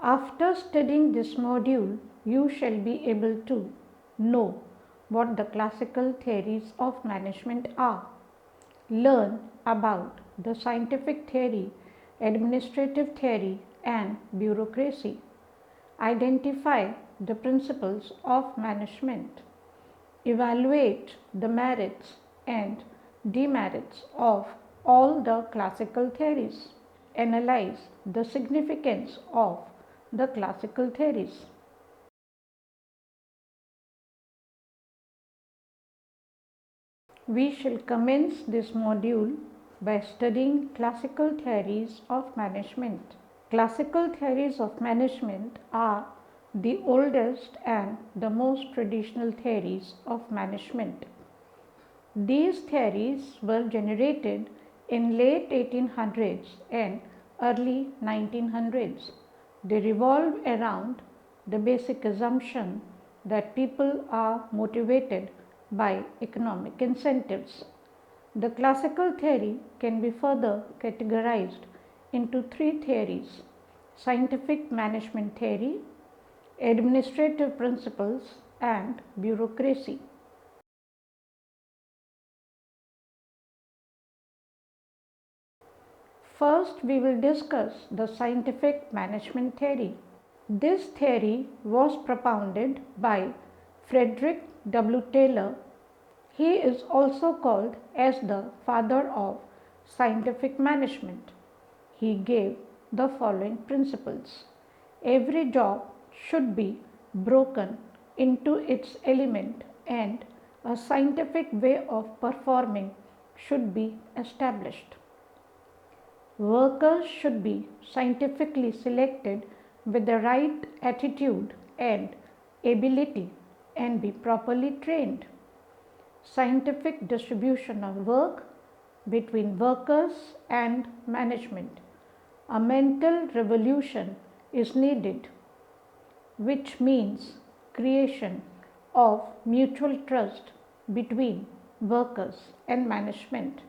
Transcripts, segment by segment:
After studying this module, you shall be able to know what the classical theories of management are, learn about the scientific theory, administrative theory, and bureaucracy, identify the principles of management, evaluate the merits and demerits of all the classical theories, analyze the significance of the classical theories. We shall commence this module by studying classical theories of management. Classical theories of management are the oldest and the most traditional theories of management. These theories were generated in late 1800s and early 1900s. They revolve around the basic assumption that people are motivated by economic incentives. The classical theory can be further categorized into three theories: scientific management theory, administrative principles, and bureaucracy. First, we will discuss the scientific management theory. This theory was propounded by Frederick W. Taylor. He is also called as the father of scientific management. He gave the following principles. Every job should be broken into its element and a scientific way of performing should be established. Workers should be scientifically selected with the right attitude and ability and be properly trained. Scientific distribution of work between workers and management. A mental revolution is needed, which means creation of mutual trust between workers and management.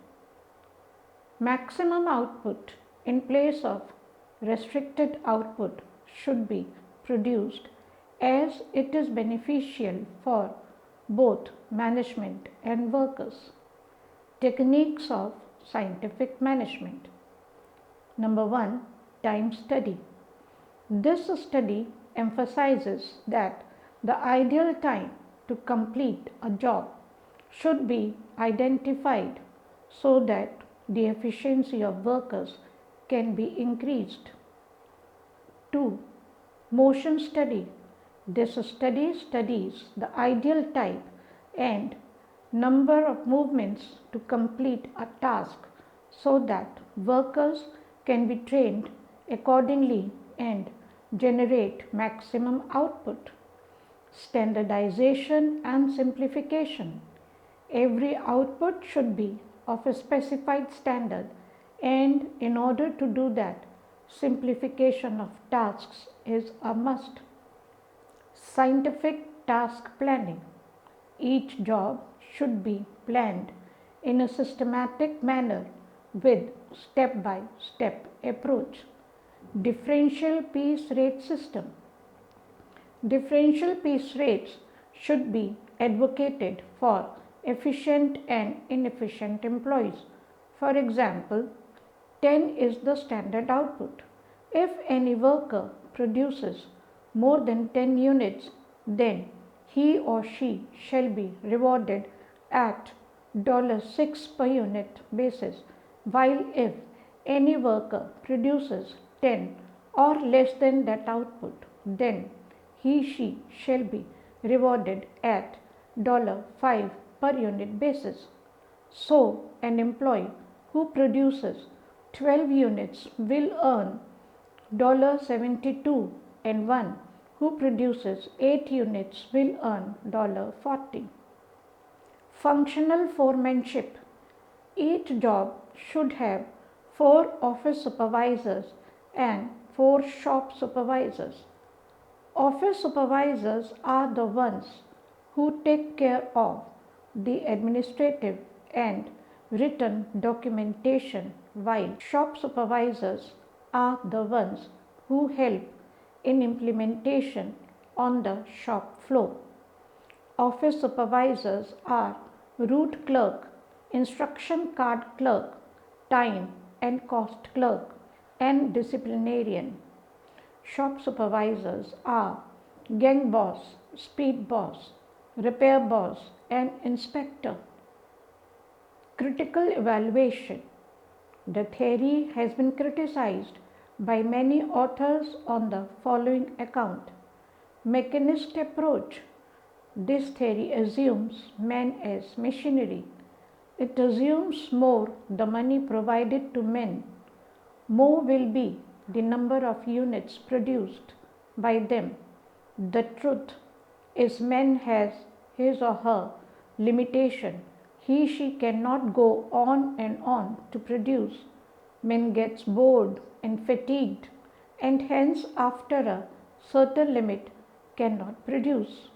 Maximum output in place of restricted output should be produced as it is beneficial for both management and workers. Techniques of scientific management. Number 1. Time study. This study emphasizes that the ideal time to complete a job should be identified so that the efficiency of workers can be increased. 2. Motion study. This study studies the ideal type and number of movements to complete a task so that workers can be trained accordingly and generate maximum output. Standardization and simplification. Every output should be of a specified standard, and in order to do that, simplification of tasks is a must. Scientific task planning. Each job should be planned in a systematic manner with step-by-step approach. Differential piece rate system. Differential piece rates should be advocated for efficient and inefficient employees. For example, 10 is the standard output. If any worker produces more than 10 units, then he or she shall be rewarded at $6 per unit basis, while if any worker produces 10 or less than that output, then he/she shall be rewarded at $5 per unit basis. So, an employee who produces 12 units will earn $72 and one who produces 8 units will earn $40. Functional foremanship. Each job should have 4 office supervisors and 4 shop supervisors. Office supervisors are the ones who take care of the administrative and written documentation, while shop supervisors are the ones who help in implementation on the shop floor. Office supervisors are route clerk, instruction card clerk, time and cost clerk, and disciplinarian. Shop supervisors are gang boss, speed boss, repair boss, and inspector. Critical evaluation. The theory has been criticized by many authors on the following account. Mechanist approach. This theory assumes men as machinery. It assumes more the money provided to men, more will be the number of units produced by them. The truth is man has his or her limitation. She cannot go on and on to produce. Man gets bored and fatigued and hence after a certain limit cannot produce.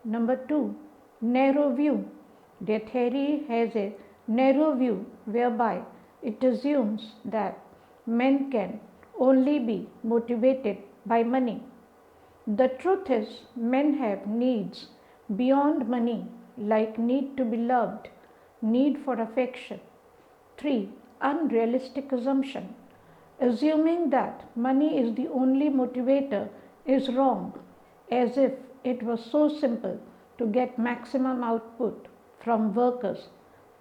Number 2. Narrow view. The theory has a narrow view whereby it assumes that men can only be motivated by money. The truth is, men have needs beyond money, like need to be loved, need for affection. 3. Unrealistic assumption. Assuming that money is the only motivator is wrong, as if it was so simple to get maximum output from workers.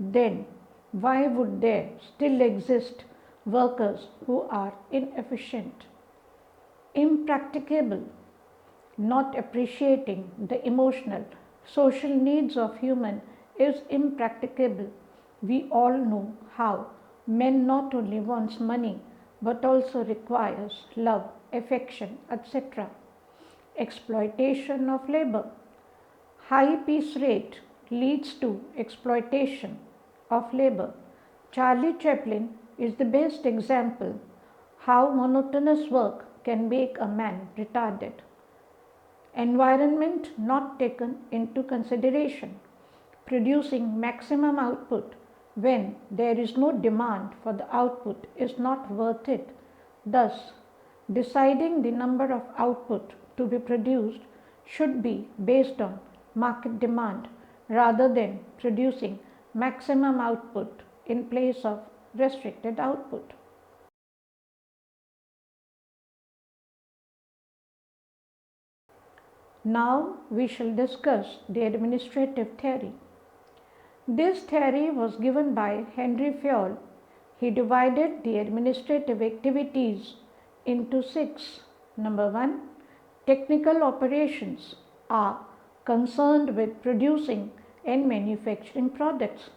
Then why would there still exist workers who are inefficient? Impracticable. Not appreciating the emotional, social needs of human is impracticable. We all know how men not only wants money but also requires love, affection, etc. Exploitation of labor. High piece rate leads to exploitation of labor. Charlie Chaplin is the best example how monotonous work can make a man retarded. Environment not taken into consideration. Producing maximum output when there is no demand for the output is not worth it. Thus, deciding the number of output to be produced should be based on market demand rather than producing maximum output in place of restricted output. Now we shall discuss the administrative theory. This theory was given by Henry Fayol. He divided the administrative activities into 6. Number 1. Technical operations are concerned with producing and manufacturing products.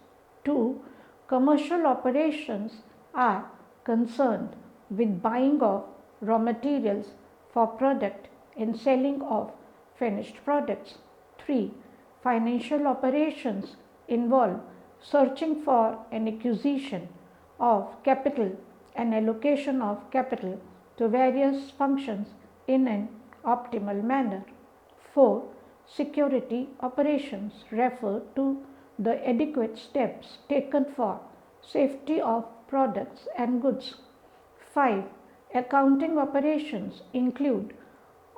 2. Commercial operations are concerned with buying of raw materials for product and selling of finished products. 3. Financial operations involve searching for an acquisition of capital and allocation of capital to various functions in an optimal manner. 4. Security operations refer to the adequate steps taken for safety of products and goods. 5. Accounting operations include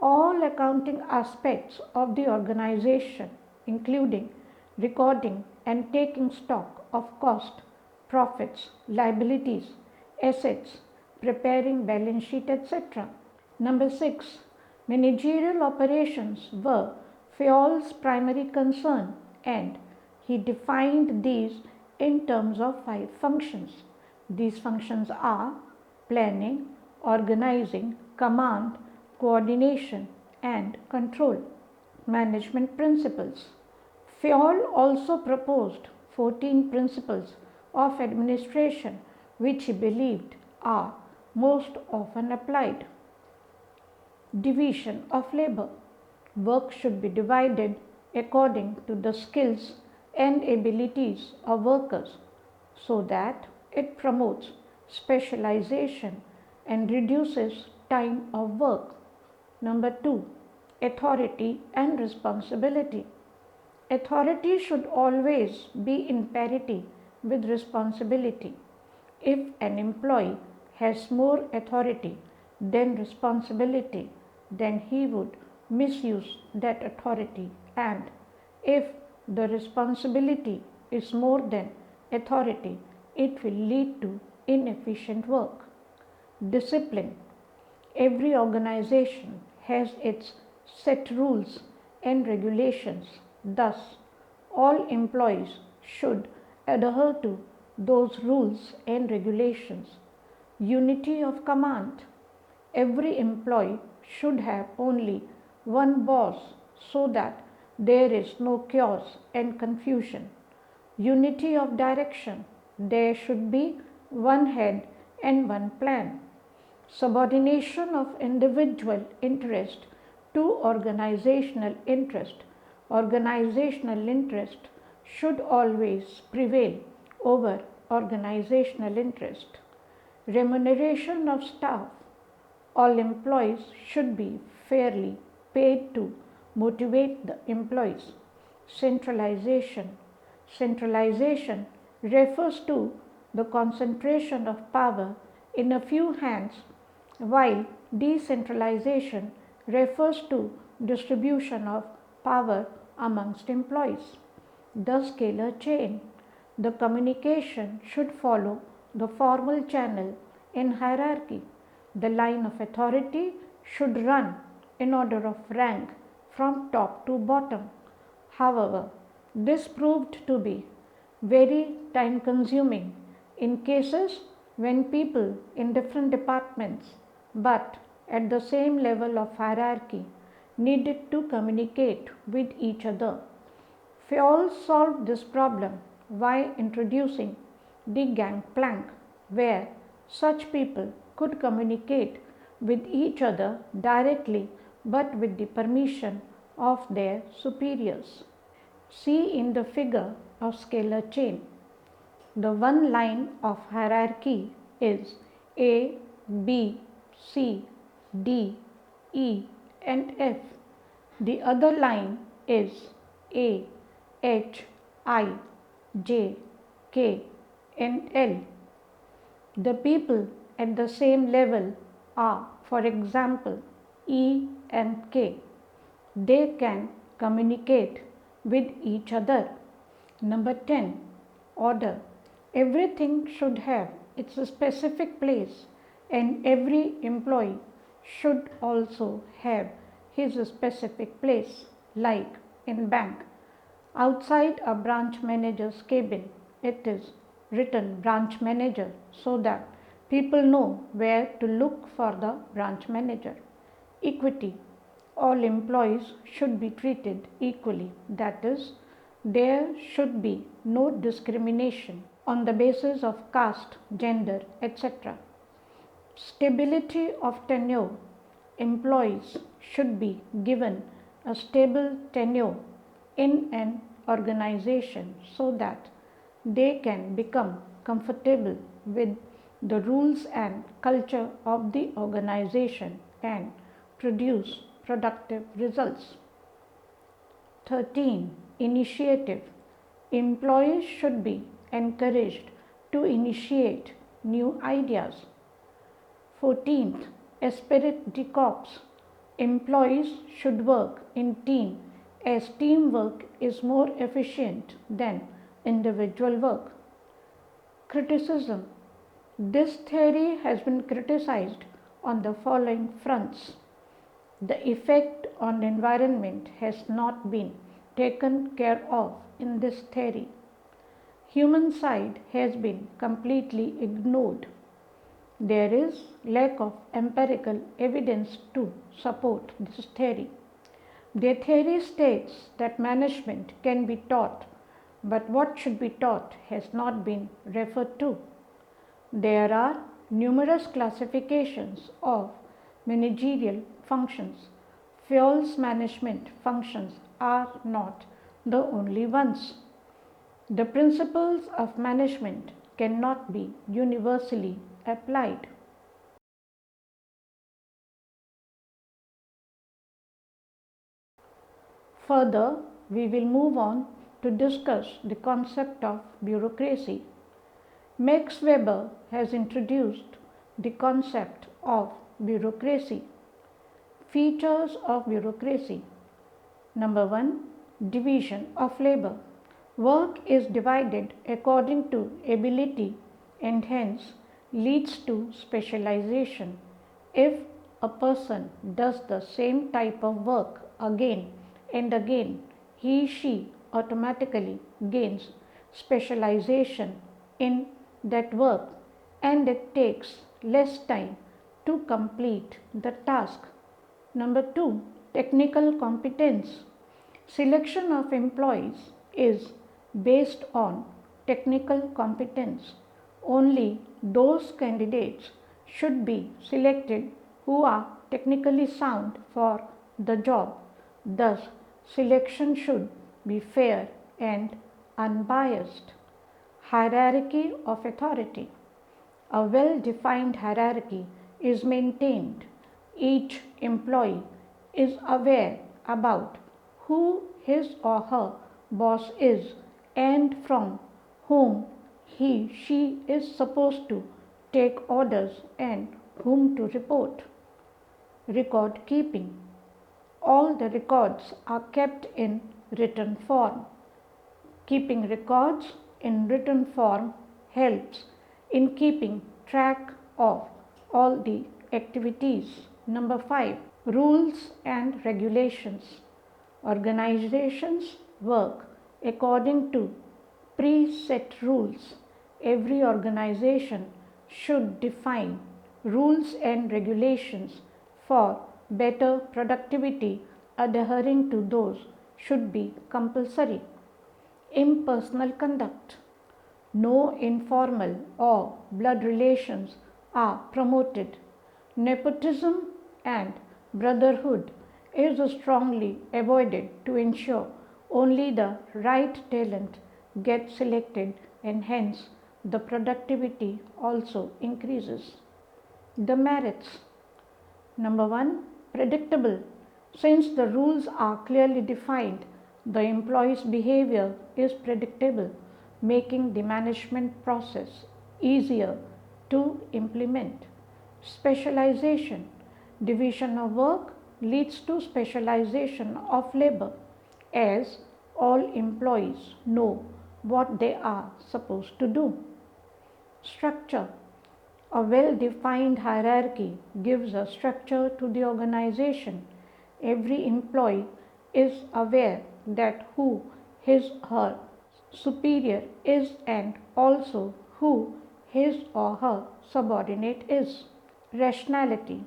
all accounting aspects of the organization, including recording and taking stock of cost, profits, liabilities, assets, preparing balance sheet, etc. Number 6. Managerial operations were Fayol's primary concern, and he defined these in terms of 5 functions. These functions are planning, organizing, command, coordination, and control. Management principles. Fayol also proposed 14 principles of administration which he believed are most often applied. Division of labor. Work should be divided according to the skills and abilities of workers so that it promotes specialization and reduces time of work. Number 2. Authority and responsibility. Authority should always be in parity with responsibility. If an employee has more authority then responsibility, then he would misuse that authority, and if the responsibility is more than authority, it will lead to inefficient work. Discipline. Every organization has its set rules and regulations. Thus, all employees should adhere to those rules and regulations. Unity of command. Every employee should have only one boss so that there is no chaos and confusion. Unity of direction. There should be one head and one plan. Subordination of individual interest to organizational interest. Organizational interest should always prevail over organizational interest. Remuneration of staff. All employees should be fairly paid to motivate the employees. Centralization. Centralization refers to the concentration of power in a few hands, while decentralization refers to distribution of power amongst employees. The scalar chain. The communication should follow the formal channel in hierarchy. The line of authority should run in order of rank from top to bottom. However, this proved to be very time consuming in cases when people in different departments but at the same level of hierarchy needed to communicate with each other. Fayol solved this problem by introducing the gangplank, where such people could communicate with each other directly but with the permission of their superiors. See in the figure of scalar chain. The one line of hierarchy is A, B, C, D, E and F. The other line is A, H, I, J, K and L. The people at the same level are, for example, E and K. They can communicate with each other. Number 10. Order. Everything should have its specific place, and every employee should also have his specific place, like in bank. Outside a branch manager's cabin, it is written branch manager so that people know where to look for the branch manager. Equity. All employees should be treated equally, that is, there should be no discrimination on the basis of caste, gender, etc. Stability of tenure. Employees should be given a stable tenure in an organization so that they can become comfortable with the rules and culture of the organization and produce productive results. 13. Initiative. Employees should be encouraged to initiate new ideas. 14th. Esprit de corps. Employees should work in team as teamwork is more efficient than individual work. Criticism. This theory has been criticized on the following fronts. The effect on the environment has not been taken care of in this theory. Human side has been completely ignored. There is lack of empirical evidence to support this theory. The theory states that management can be taught, but what should be taught has not been referred to. There are numerous classifications of managerial functions. Fayol's management functions are not the only ones. The principles of management cannot be universally applied. Further, we will move on to discuss the concept of bureaucracy. Max Weber has introduced the concept of bureaucracy. Features of bureaucracy. Number 1. Division of labor. Work is divided according to ability and hence leads to specialization. If a person does the same type of work again and again, he/she automatically gains specialization in that work and it takes less time to complete the task. Number 2. Technical competence. Selection of employees is based on technical competence. Only those candidates should be selected who are technically sound for the job. Thus, selection should be fair and unbiased. Hierarchy of authority. A well-defined hierarchy is maintained. Each employee is aware about who his or her boss is and from whom he/she is supposed to take orders and whom to report. Record keeping. All the records are kept in written form. Keeping records in written form helps in keeping track of all the activities. Number 5. Rules and regulations. Organizations work according to preset rules. Every organization should define rules and regulations for better productivity. Adhering to those should be compulsory. Impersonal conduct. No informal or blood relations are promoted. Nepotism and brotherhood is strongly avoided to ensure only the right talent gets selected and hence the productivity also increases. The merits. Number 1. Predictable. Since the rules are clearly defined, the employee's behavior is predictable, making the management process easier to implement. Specialization. Division of work leads to specialization of labor as all employees know what they are supposed to do. Structure. A well-defined hierarchy gives a structure to the organization. Every employee is aware that who his or her superior is and also who his or her subordinate is. Rationality.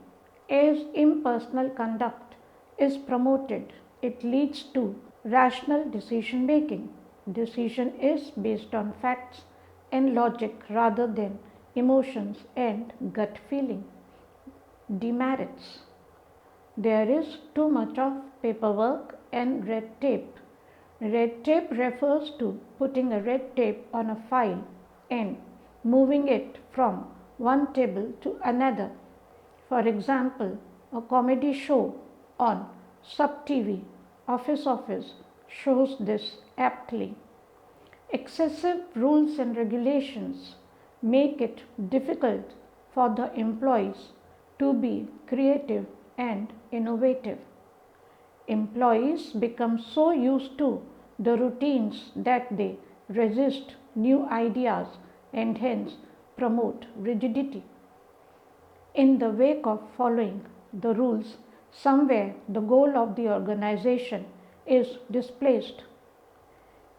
As impersonal conduct is promoted, it leads to rational decision making. Decision is based on facts and logic rather than emotions and gut feeling. Demerits. There is too much of paperwork and red tape. Red tape refers to putting a red tape on a file and moving it from one table to another. For example, a comedy show on Sub TV, Office shows this aptly. Excessive rules and regulations make it difficult for the employees to be creative and innovative. Employees become so used to the routines that they resist new ideas and hence promote rigidity. In the wake of following the rules, somewhere the goal of the organization is displaced.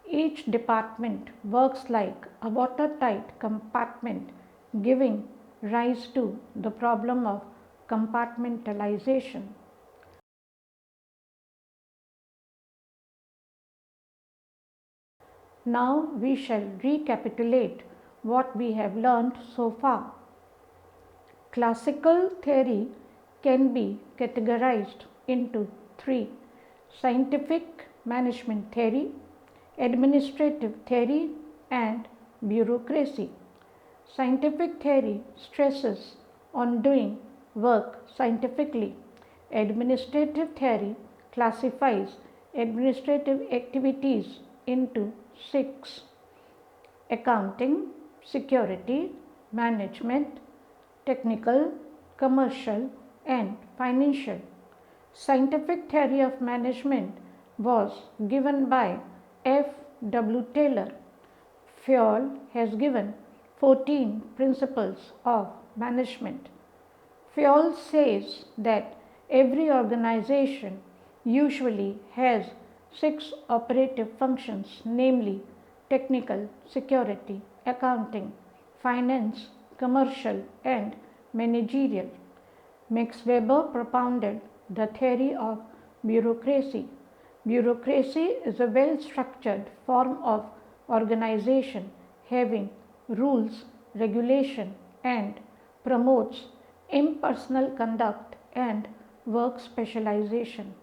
Each department works like a watertight compartment, giving rise to the problem of compartmentalization. Now we shall recapitulate what we have learned so far. Classical theory can be categorized into 3: scientific management theory, administrative theory, and bureaucracy. Scientific theory stresses on doing work scientifically. Administrative theory classifies administrative activities into 6: accounting, security, management, technical, commercial, and financial. Scientific theory of management was given by F. W. Taylor. Fayol has given 14 principles of management. Fayol says that every organization usually has 6 operative functions, namely technical, security, accounting, finance, commercial, and managerial. Max Weber propounded the theory of bureaucracy. Bureaucracy is a well structured form of organization having rules, regulation, and promotes impersonal conduct and work specialization.